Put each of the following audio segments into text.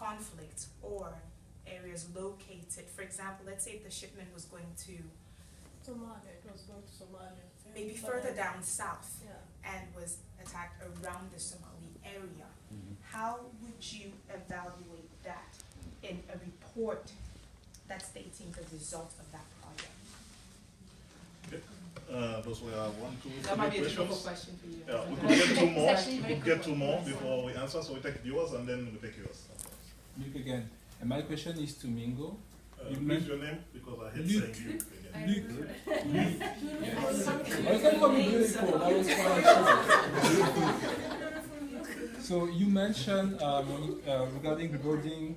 conflict or areas located, for example, let's say if the shipment was going to Somalia, it was going to Somalia. maybe further down south, Yeah. and was attacked around the Somali area, how would you evaluate that in a report that's stating the result of that project? Those were 1, 2, 3 That might be a difficult questions. question for you. Yeah, we could get two more. We could get two more before we answer. So we take yours and then we take yours. Luke again. And my question is to Mingo. Use your name because I hate Luke. saying Luke again. Luke. Yes. I can call me beautiful. That was fine. So you mentioned regarding rebuilding,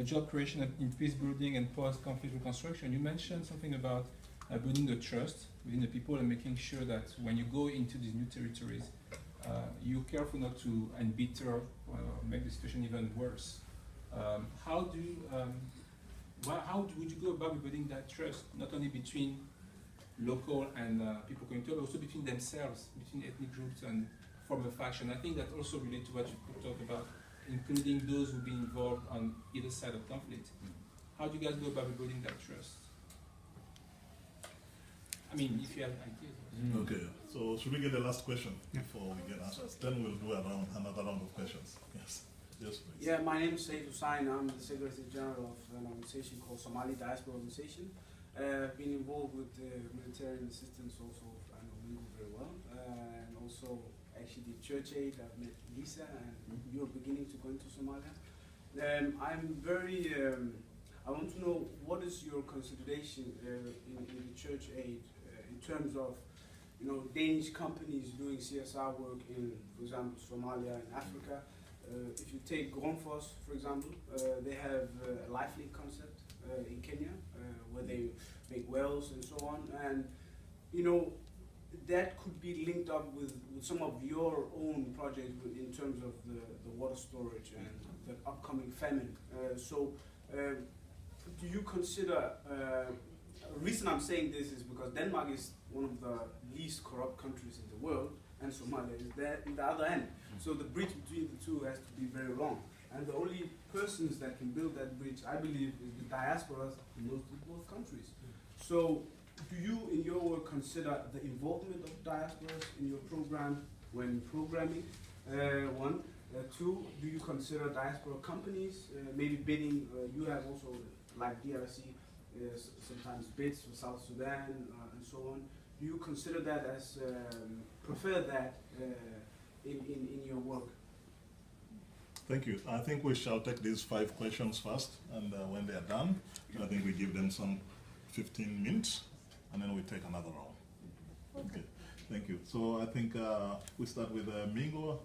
job creation in peace building and post-conflict reconstruction. You mentioned something about building the trust within the people and making sure that when you go into these new territories, you're careful not to embitter or make the situation even worse. How would you go about building that trust, not only between local and people going to, but also between themselves, between ethnic groups and form of faction? I think that also relates to what you could talk about, including those who be involved on either side of conflict. How do you guys go about building that trust? I mean, if you have ideas. Okay, so should we get the last question before we get answers? Then we'll do another round of questions. Yes. Yes, please. Yeah, my name is Said Hussain. I'm the Secretary General of an organization called Somali Diaspora Organization. I've been involved with humanitarian assistance also, I know Mingo very well. And also actually the church aid, I've met Lisa and you're beginning to go into Somalia. I'm very, I want to know what is your consideration in the church aid in terms of, you know, Danish companies doing CSR work in, for example, Somalia and Africa. If you take Gromfos, for example, they have a lifelink concept in Kenya, where they make wells and so on. And, you know, that could be linked up with some of your own projects in terms of the water storage and the upcoming famine. Do you consider, the reason I'm saying this is because Denmark is one of the least corrupt countries in the world, and Somalia is there in the other end. So the bridge between the two has to be very long. And the only persons that can build that bridge, I believe, is the diasporas in both countries. So do you, in your work, consider the involvement of diasporas in your program when programming? One. Two, do you consider diaspora companies maybe bidding? You have also, like DRC, sometimes bids for South Sudan and so on. Do you consider that as, prefer that in your work? Thank you. I think we shall take these 5 questions first, and when they are done, I think we give them some 15 minutes, and then we take another round. Okay. Thank you. So I think we start with Mingo.